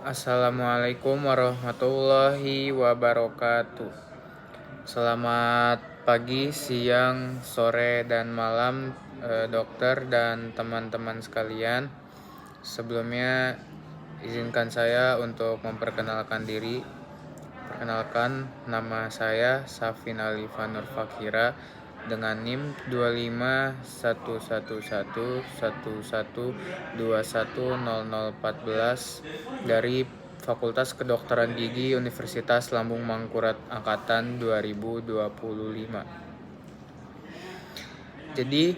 Assalamualaikum warahmatullahi wabarakatuh. Selamat pagi, siang, sore, dan malam, dokter dan teman-teman sekalian. Sebelumnya, izinkan saya untuk memperkenalkan diri. Perkenalkan, nama saya Safin Alifa Nur Fakira dengan NIM 2511111210014 dari Fakultas Kedokteran Gigi Universitas Lambung Mangkurat angkatan 2025. Jadi,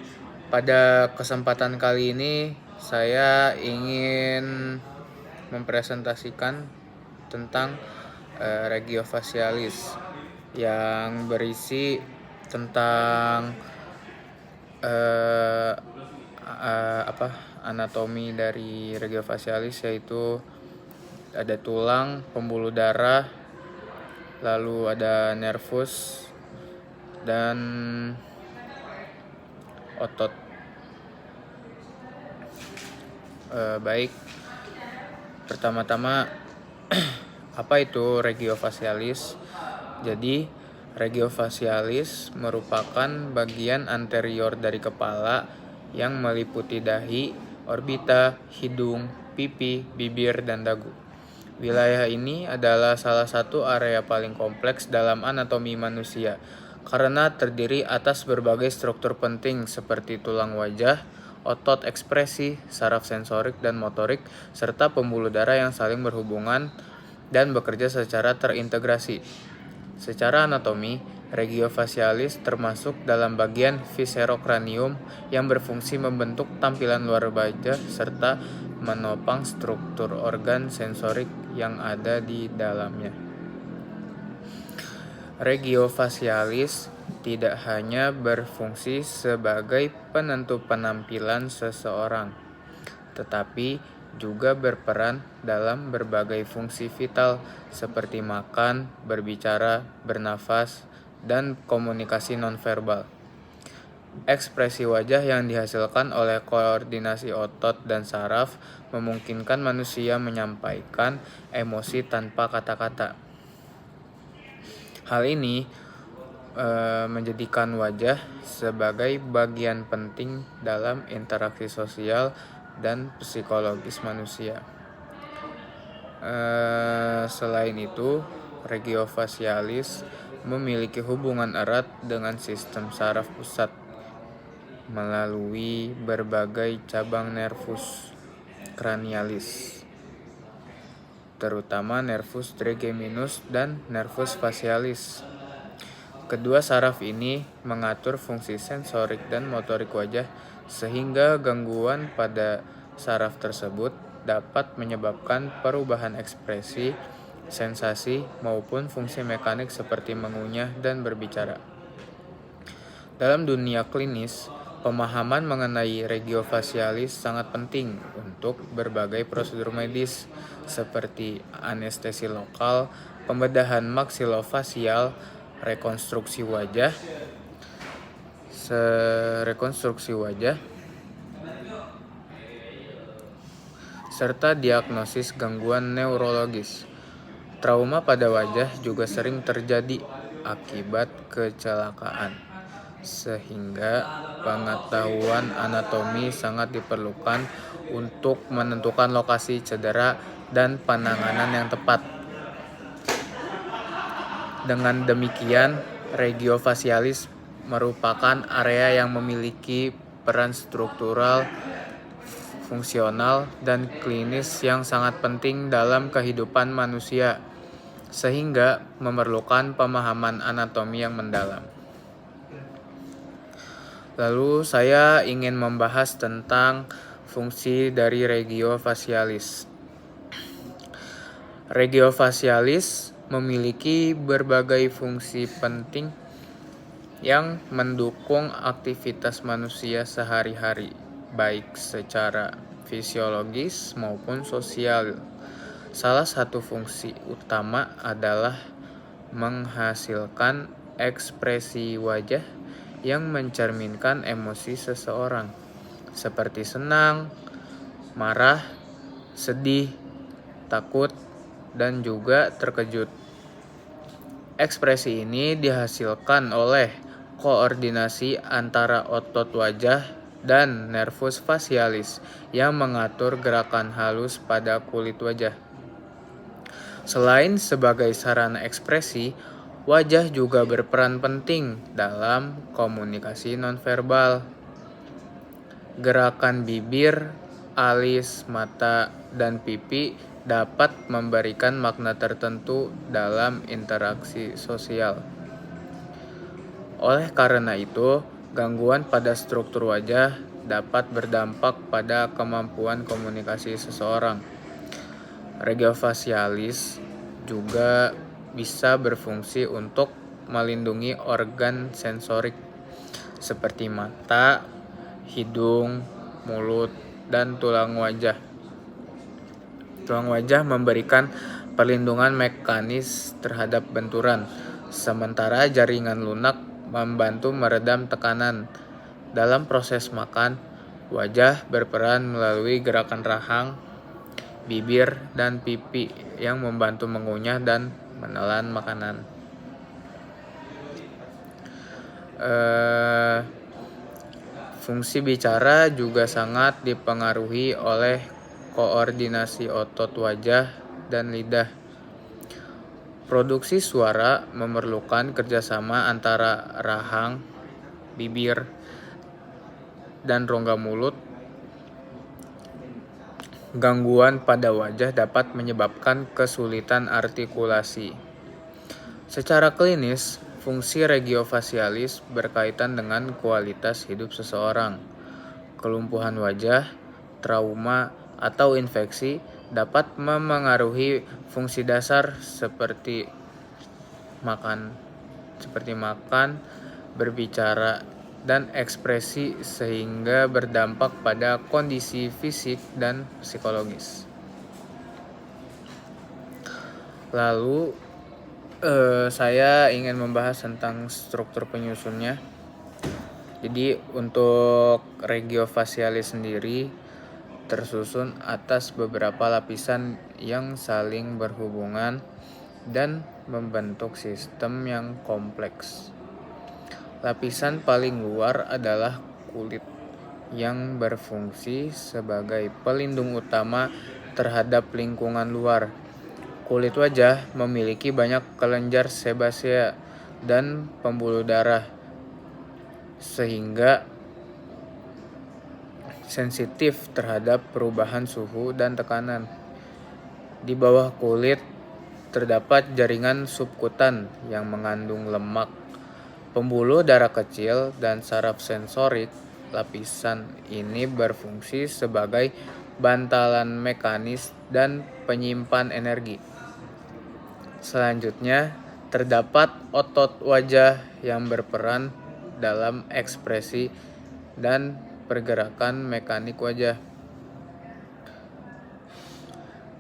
pada kesempatan kali ini saya ingin mempresentasikan tentang regiofacialis yang berisi tentang anatomi dari regiofacialis, yaitu ada tulang, pembuluh darah, lalu ada nervus dan otot. Baik, pertama-tama apa itu regiofacialis? Jadi, regiofacialis merupakan bagian anterior dari kepala yang meliputi dahi, orbita, hidung, pipi, bibir, dan dagu. Wilayah ini adalah salah satu area paling kompleks dalam anatomi manusia karena terdiri atas berbagai struktur penting seperti tulang wajah, otot ekspresi, saraf sensorik dan motorik, serta pembuluh darah yang saling berhubungan dan bekerja secara terintegrasi. Secara anatomi, regiofacialis termasuk dalam bagian viscerocranium yang berfungsi membentuk tampilan luar wajah serta menopang struktur organ sensorik yang ada di dalamnya. Regiofacialis tidak hanya berfungsi sebagai penentu penampilan seseorang, tetapi juga berperan dalam berbagai fungsi vital seperti makan, berbicara, bernafas, dan komunikasi nonverbal. Ekspresi wajah yang dihasilkan oleh koordinasi otot dan saraf memungkinkan manusia menyampaikan emosi tanpa kata-kata. Hal ini menjadikan wajah sebagai bagian penting dalam interaksi sosial dan psikologis manusia. Selain itu, regiofacialis memiliki hubungan erat dengan sistem saraf pusat melalui berbagai cabang nervus cranialis, terutama nervus trigeminus dan nervus facialis. Kedua saraf ini mengatur fungsi sensorik dan motorik wajah, sehingga gangguan pada saraf tersebut dapat menyebabkan perubahan ekspresi, sensasi, maupun fungsi mekanik seperti mengunyah dan berbicara. Dalam dunia klinis, pemahaman mengenai regiofacialis sangat penting untuk berbagai prosedur medis seperti anestesi lokal, pembedahan maksilofasial, rekonstruksi wajah, serta diagnosis gangguan neurologis. Trauma pada wajah juga sering terjadi akibat kecelakaan, sehingga pengetahuan anatomi sangat diperlukan untuk menentukan lokasi cedera dan penanganan yang tepat. Dengan demikian, regiofacialis merupakan area yang memiliki peran struktural, fungsional, dan klinis yang sangat penting dalam kehidupan manusia, sehingga memerlukan pemahaman anatomi yang mendalam. Lalu saya ingin membahas tentang fungsi dari regiofacialis. Regiofacialis memiliki berbagai fungsi penting yang mendukung aktivitas manusia sehari-hari, baik secara fisiologis maupun sosial. Salah satu fungsi utama adalah menghasilkan ekspresi wajah yang mencerminkan emosi seseorang, seperti senang, marah, sedih, takut, dan juga terkejut. Ekspresi ini dihasilkan oleh koordinasi antara otot wajah dan nervus facialis yang mengatur gerakan halus pada kulit wajah. Selain sebagai sarana ekspresi, wajah juga berperan penting dalam komunikasi nonverbal. Gerakan bibir, alis, mata, dan pipi dapat memberikan makna tertentu dalam interaksi sosial. Oleh karena itu, gangguan pada struktur wajah dapat berdampak pada kemampuan komunikasi seseorang. Regiofacialis juga bisa berfungsi untuk melindungi organ sensorik seperti mata, hidung, mulut, dan tulang wajah. Tulang wajah memberikan perlindungan mekanis terhadap benturan, sementara jaringan lunak membantu meredam tekanan. Dalam proses makan, wajah berperan melalui gerakan rahang, bibir, dan pipi yang membantu mengunyah dan menelan makanan. Fungsi bicara juga sangat dipengaruhi oleh koordinasi otot wajah dan lidah. Produksi suara memerlukan kerjasama antara rahang, bibir, dan rongga mulut. Gangguan pada wajah dapat menyebabkan kesulitan artikulasi. Secara klinis, fungsi regiofacialis berkaitan dengan kualitas hidup seseorang. Kelumpuhan wajah, trauma, atau infeksi dapat memengaruhi fungsi dasar seperti makan, berbicara, dan ekspresi sehingga berdampak pada kondisi fisik dan psikologis. Lalu saya ingin membahas tentang struktur penyusunnya. Jadi untuk regiofacialis sendiri tersusun atas beberapa lapisan yang saling berhubungan dan membentuk sistem yang kompleks. Lapisan paling luar adalah kulit yang berfungsi sebagai pelindung utama terhadap lingkungan luar. Kulit wajah memiliki banyak kelenjar sebasea dan pembuluh darah sehingga sensitif terhadap perubahan suhu dan tekanan. Di bawah kulit terdapat jaringan subkutan yang mengandung lemak, pembuluh darah kecil, dan saraf sensorik. Lapisan ini berfungsi sebagai bantalan mekanis dan penyimpan energi. Selanjutnya, terdapat otot wajah yang berperan dalam ekspresi dan pergerakan mekanik wajah.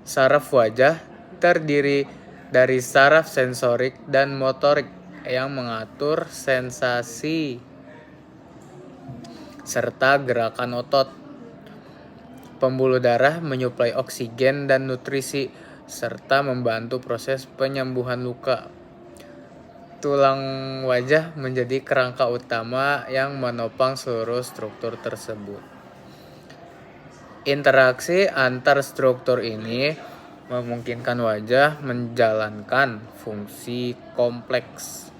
Saraf wajah terdiri dari saraf sensorik dan motorik yang mengatur sensasi serta gerakan otot. Pembuluh darah menyuplai oksigen dan nutrisi serta membantu proses penyembuhan luka. Tulang wajah menjadi kerangka utama yang menopang seluruh struktur tersebut. Interaksi antar struktur ini memungkinkan wajah menjalankan fungsi kompleks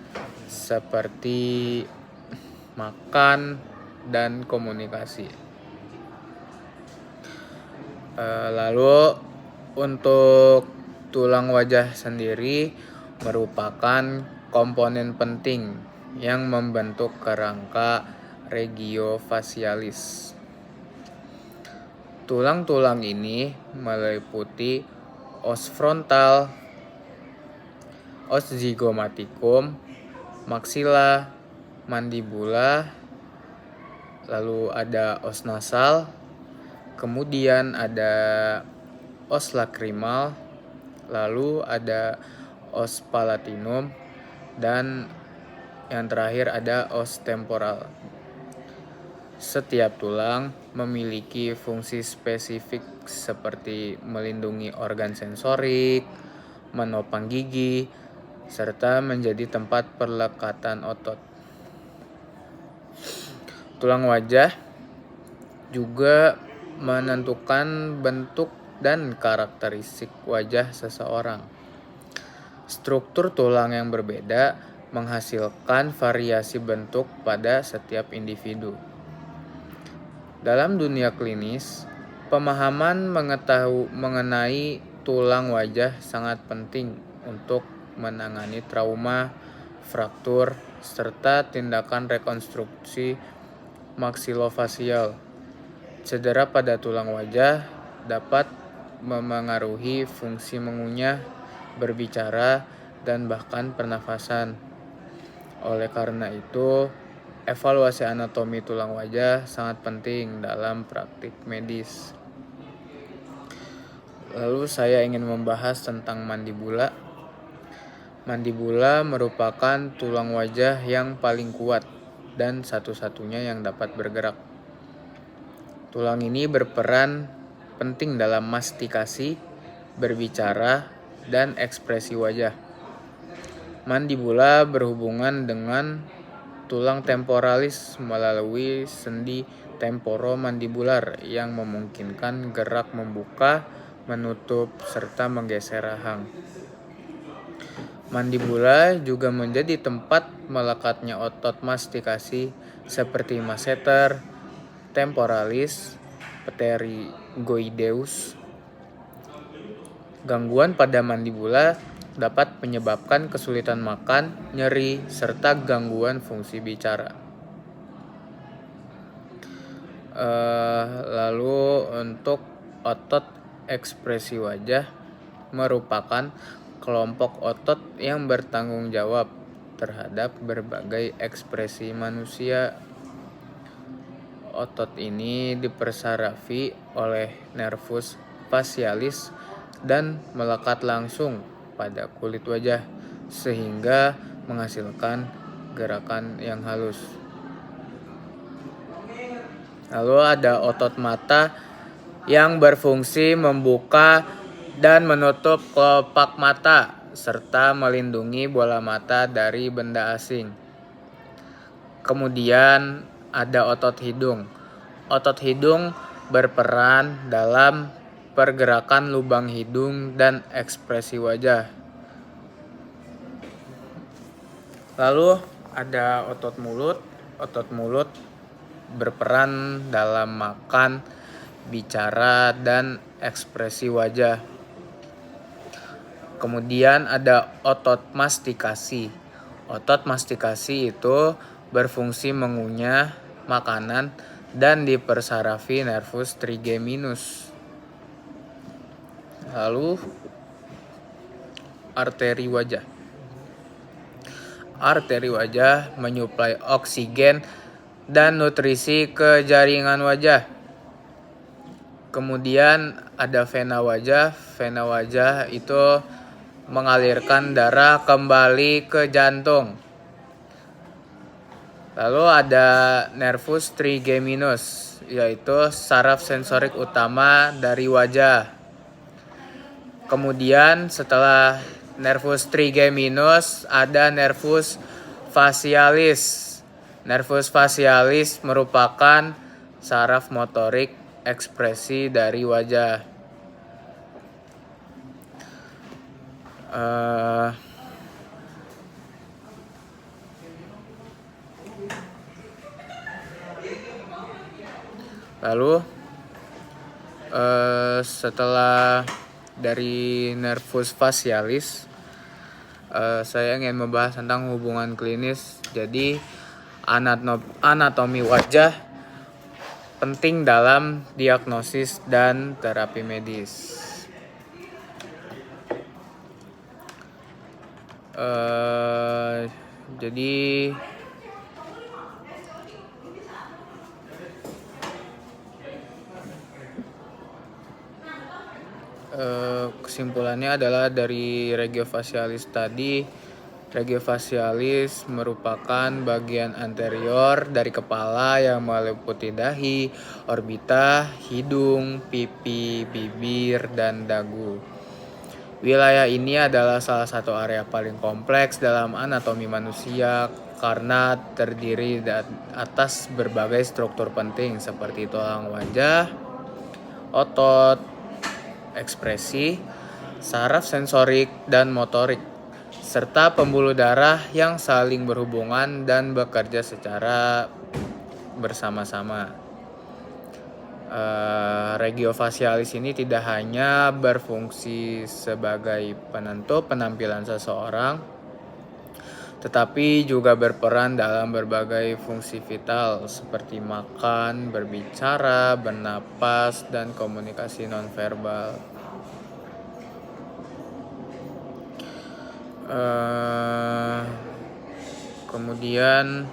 seperti makan dan komunikasi. Lalu untuk tulang wajah sendiri merupakan komponen penting yang membentuk kerangka regiofacialis. Tulang-tulang ini meliputi os frontal, os zygomatikum, maxilla, mandibula, lalu ada os nasal, kemudian ada os lacrimal, lalu ada os palatinum, dan yang terakhir ada os temporal. Setiap tulang memiliki fungsi spesifik seperti melindungi organ sensorik, menopang gigi, serta menjadi tempat perlekatan otot. Tulang wajah juga menentukan bentuk dan karakteristik wajah seseorang. Struktur tulang yang berbeda menghasilkan variasi bentuk pada setiap individu. Dalam dunia klinis, pemahaman mengenai tulang wajah sangat penting untuk menangani trauma, fraktur, serta tindakan rekonstruksi maksilofasial. Cedera pada tulang wajah dapat memengaruhi fungsi mengunyah, berbicara, dan bahkan pernafasan. Oleh karena itu, evaluasi anatomi tulang wajah sangat penting dalam praktik medis. Lalu saya ingin membahas tentang mandibula. Mandibula merupakan tulang wajah yang paling kuat dan satu-satunya yang dapat bergerak. Tulang ini berperan penting dalam mastikasi, berbicara, dan ekspresi wajah. Mandibula berhubungan dengan tulang temporalis melalui sendi temporomandibular yang memungkinkan gerak membuka, menutup, serta menggeser rahang. Mandibula juga menjadi tempat melekatnya otot mastikasi seperti masseter, temporalis, pterygoideus. Gangguan pada mandibula dapat menyebabkan kesulitan makan, nyeri, serta gangguan fungsi bicara. Lalu untuk otot ekspresi wajah merupakan kelompok otot yang bertanggung jawab terhadap berbagai ekspresi manusia. Otot ini dipersarafi oleh nervus facialis dan melekat langsung pada kulit wajah sehingga menghasilkan gerakan yang halus. Lalu ada otot mata yang berfungsi membuka dan menutup kelopak mata serta melindungi bola mata dari benda asing. Kemudian ada otot hidung. Otot hidung berperan dalam pergerakan lubang hidung dan ekspresi wajah. Lalu ada otot mulut. Otot mulut berperan dalam makan, bicara, dan ekspresi wajah. Kemudian ada otot mastikasi. Otot mastikasi itu berfungsi mengunyah makanan dan dipersarafi nervus trigeminus. Lalu arteri wajah. Arteri wajah menyuplai oksigen dan nutrisi ke jaringan wajah. Kemudian ada vena wajah. Vena wajah itu mengalirkan darah kembali ke jantung. Lalu ada nervus trigeminus, yaitu saraf sensorik utama dari wajah. Kemudian setelah nervus trigeminus ada nervus facialis. Nervus facialis merupakan saraf motorik ekspresi dari wajah. Lalu setelah dari nervus facialis, saya ingin membahas tentang hubungan klinis. Jadi anatomi wajah penting dalam diagnosis dan terapi medis. Jadi kesimpulannya adalah dari regio facialis tadi, Regiofacialis merupakan bagian anterior dari kepala yang meliputi dahi, orbita, hidung, pipi, bibir, dan dagu. Wilayah ini adalah salah satu area paling kompleks dalam anatomi manusia karena terdiri atas berbagai struktur penting seperti tulang wajah, otot, ekspresi, saraf sensorik dan motorik, serta pembuluh darah yang saling berhubungan dan bekerja secara bersama-sama. Regiofacialis ini tidak hanya berfungsi sebagai penentu penampilan seseorang, tetapi juga berperan dalam berbagai fungsi vital seperti makan, berbicara, bernapas, dan komunikasi nonverbal. Kemudian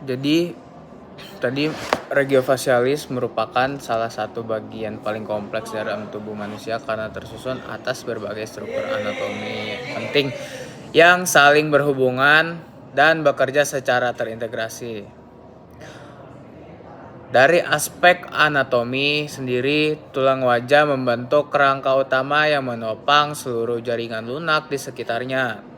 jadi tadi regiofacialis merupakan salah satu bagian paling kompleks dalam tubuh manusia karena tersusun atas berbagai struktur anatomi penting yang saling berhubungan dan bekerja secara terintegrasi. Dari aspek anatomi sendiri, tulang wajah membentuk kerangka utama yang menopang seluruh jaringan lunak di sekitarnya.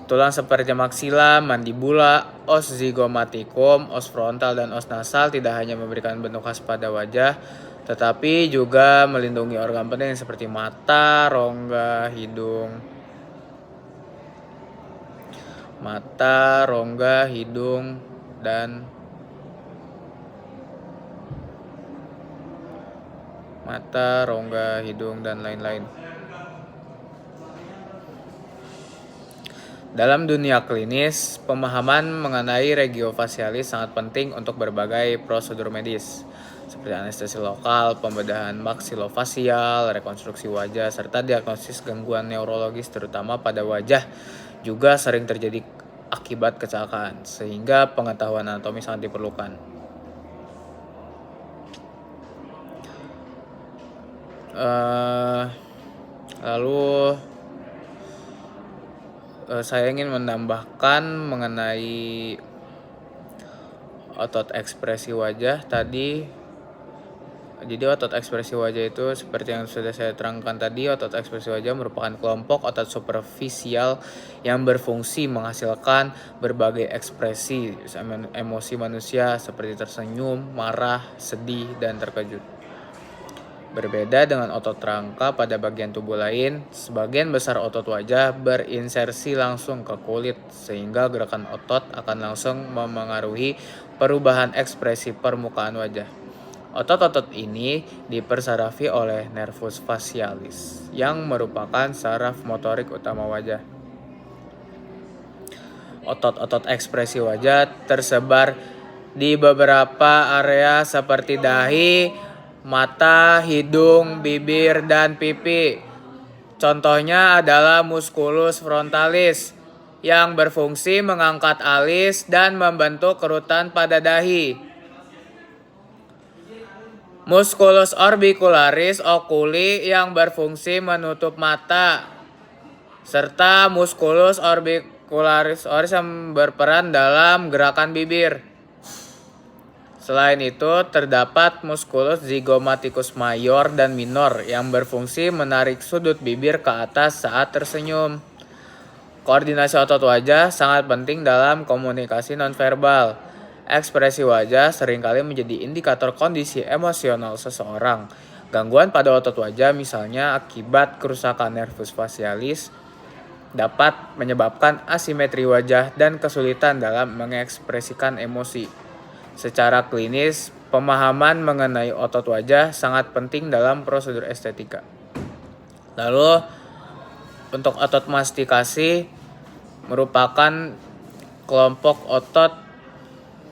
Tulang seperti maksila, mandibula, os zygomaticum, os frontal, dan os nasal tidak hanya memberikan bentuk khas pada wajah, tetapi juga melindungi organ penting seperti mata, rongga, hidung, dan lain-lain. Dalam dunia klinis, pemahaman mengenai regiofacialis sangat penting untuk berbagai prosedur medis, seperti anestesi lokal, pembedahan maksilofasial, rekonstruksi wajah, serta diagnosis gangguan neurologis terutama pada wajah juga sering terjadi akibat kecelakaan, sehingga pengetahuan anatomi sangat diperlukan. Lalu saya ingin menambahkan mengenai otot ekspresi wajah tadi. Jadi otot ekspresi wajah itu seperti yang sudah saya terangkan tadi, otot ekspresi wajah merupakan kelompok otot superficial yang berfungsi menghasilkan berbagai ekspresi emosi manusia seperti tersenyum, marah, sedih, dan terkejut. Berbeda dengan otot rangka pada bagian tubuh lain, sebagian besar otot wajah berinsersi langsung ke kulit, sehingga gerakan otot akan langsung memengaruhi perubahan ekspresi permukaan wajah. Otot-otot ini dipersarafi oleh nervus facialis, yang merupakan saraf motorik utama wajah. Otot-otot ekspresi wajah tersebar di beberapa area seperti dahi, mata, hidung, bibir, dan pipi. Contohnya adalah musculus frontalis yang berfungsi mengangkat alis dan membentuk kerutan pada dahi. Musculus orbicularis oculi yang berfungsi menutup mata. Serta musculus orbicularis oris yang berperan dalam gerakan bibir. Selain itu, terdapat musculus zygomaticus mayor dan minor yang berfungsi menarik sudut bibir ke atas saat tersenyum. Koordinasi otot wajah sangat penting dalam komunikasi nonverbal. Ekspresi wajah seringkali menjadi indikator kondisi emosional seseorang. Gangguan pada otot wajah, misalnya akibat kerusakan nervus facialis, dapat menyebabkan asimetri wajah dan kesulitan dalam mengekspresikan emosi. Secara klinis, pemahaman mengenai otot wajah sangat penting dalam prosedur estetika. Lalu, untuk otot mastikasi merupakan kelompok otot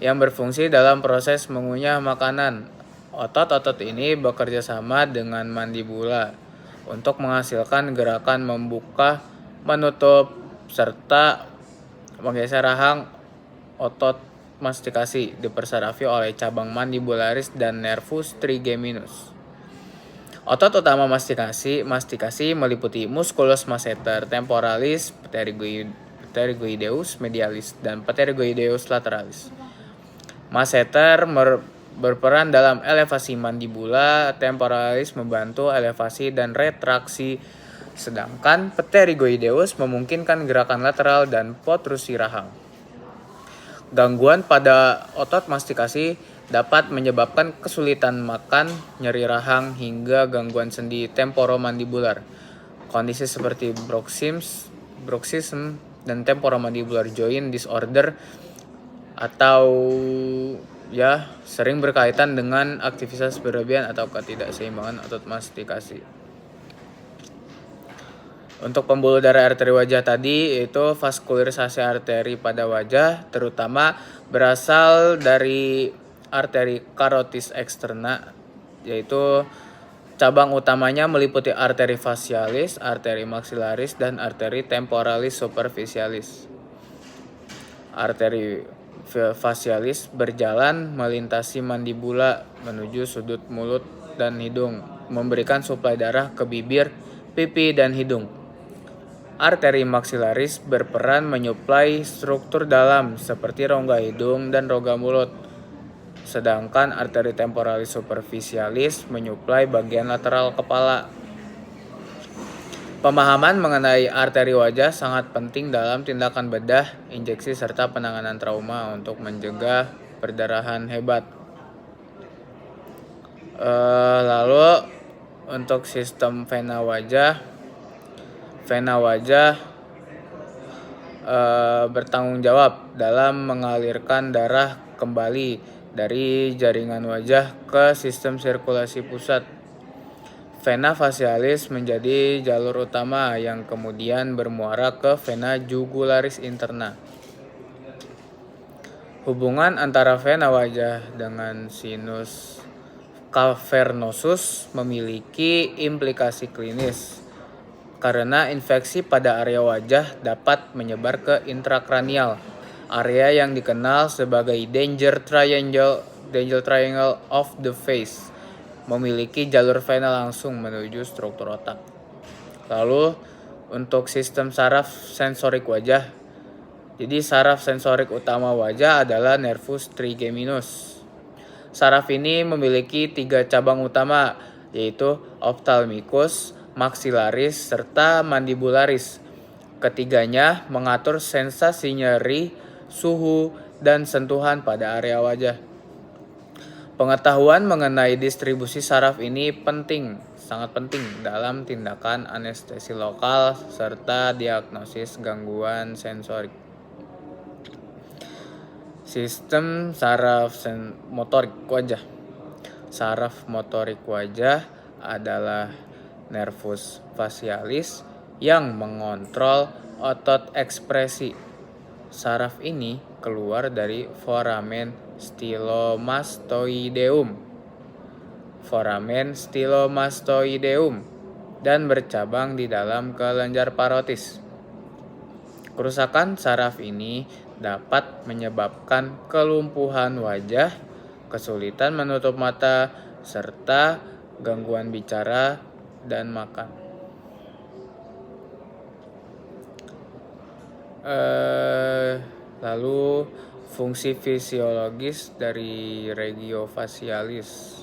yang berfungsi dalam proses mengunyah makanan. Otot-otot ini bekerja sama dengan mandibula untuk menghasilkan gerakan membuka, menutup, serta menggeser rahang. Otot mastikasi dipersarafi oleh cabang mandibularis dan nervus trigeminus. Otot utama mastikasi meliputi musculus masseter temporalis, pterygoideus medialis, dan pterygoideus lateralis. Masseter berperan dalam elevasi mandibula, temporalis membantu elevasi dan retraksi, sedangkan pterygoideus memungkinkan gerakan lateral dan protrusi rahang. Gangguan pada otot mastikasi dapat menyebabkan kesulitan makan, nyeri rahang, hingga gangguan sendi temporomandibular. Kondisi seperti bruxism dan temporomandibular joint disorder atau sering berkaitan dengan aktivitas berlebihan atau ketidakseimbangan otot mastikasi. Untuk pembuluh darah arteri wajah tadi, itu vaskularisasi arteri pada wajah terutama berasal dari arteri carotis externa, yaitu cabang utamanya meliputi arteri facialis, arteri maxillaris, dan arteri temporalis superficialis. Arteri facialis berjalan melintasi mandibula menuju sudut mulut dan hidung, memberikan suplai darah ke bibir, pipi, dan hidung. Arteri maxillaris berperan menyuplai struktur dalam seperti rongga hidung dan rongga mulut. Sedangkan arteri temporalis superficialis menyuplai bagian lateral kepala. Pemahaman mengenai arteri wajah sangat penting dalam tindakan bedah, injeksi, serta penanganan trauma untuk mencegah perdarahan hebat. Lalu untuk sistem vena wajah bertanggung jawab dalam mengalirkan darah kembali dari jaringan wajah ke sistem sirkulasi pusat. Vena facialis menjadi jalur utama yang kemudian bermuara ke vena jugularis interna. Hubungan antara vena wajah dengan sinus cavernosus memiliki implikasi klinis, karena infeksi pada area wajah dapat menyebar ke intrakranial, area yang dikenal sebagai danger triangle of the face, memiliki jalur vena langsung menuju struktur otak. Lalu untuk sistem saraf sensorik wajah, jadi saraf sensorik utama wajah adalah nervus trigeminus. Saraf ini memiliki 3 cabang utama, yaitu ophthalmicus, maxillaris, serta mandibularis. Ketiganya mengatur sensasi nyeri, suhu, dan sentuhan pada area wajah. Pengetahuan mengenai distribusi saraf ini sangat penting dalam tindakan anestesi lokal serta diagnosis gangguan sensorik. Sistem saraf motorik wajah. Saraf motorik wajah adalah nervus facialis yang mengontrol otot ekspresi. Saraf ini keluar dari foramen stylomastoideum dan bercabang di dalam kelenjar parotis. Kerusakan saraf ini dapat menyebabkan kelumpuhan wajah, kesulitan menutup mata, serta gangguan bicara dan makan. Lalu fungsi fisiologis dari regio facialis.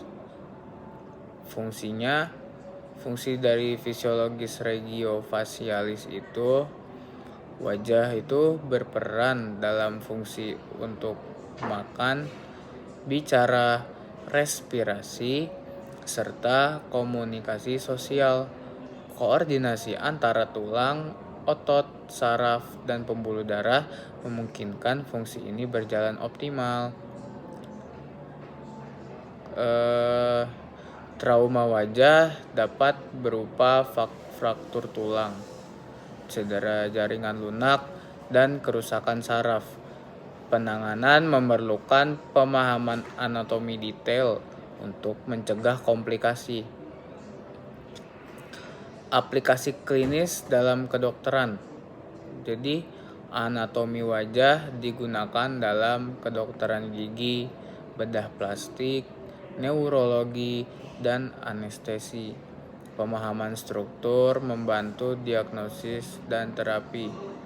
Fungsi dari fisiologis regio facialis itu, wajah itu berperan dalam fungsi untuk makan, bicara, respirasi, serta komunikasi sosial. Koordinasi antara tulang, otot, saraf, dan pembuluh darah memungkinkan fungsi ini berjalan optimal. Trauma wajah dapat berupa fraktur tulang, cedera jaringan lunak, dan kerusakan saraf. Penanganan memerlukan pemahaman anatomi detail untuk mencegah komplikasi. Aplikasi klinis dalam kedokteran. Jadi, anatomi wajah digunakan dalam kedokteran gigi, bedah plastik, neurologi, dan anestesi. Pemahaman struktur membantu diagnosis dan terapi.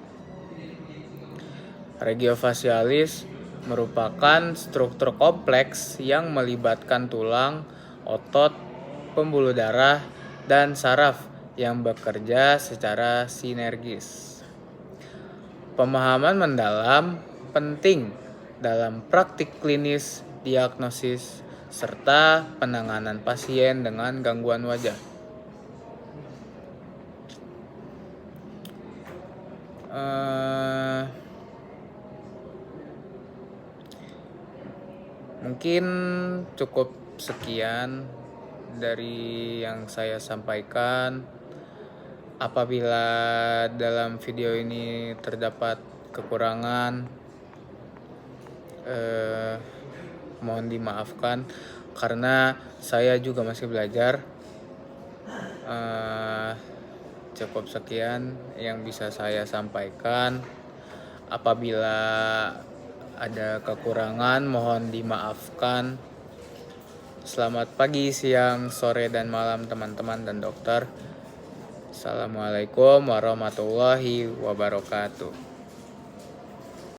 Regiofacialis merupakan struktur kompleks yang melibatkan tulang, otot, pembuluh darah, dan saraf yang bekerja secara sinergis. Pemahaman mendalam penting dalam praktik klinis, diagnosis, serta penanganan pasien dengan gangguan wajah. Mungkin cukup sekian dari yang saya sampaikan. Apabila dalam video ini terdapat kekurangan, mohon dimaafkan karena saya juga masih belajar. Cukup sekian yang bisa saya sampaikan. Apabila ada kekurangan, mohon dimaafkan. Selamat pagi, siang, sore, dan malam teman-teman dan dokter. Assalamualaikum warahmatullahi wabarakatuh.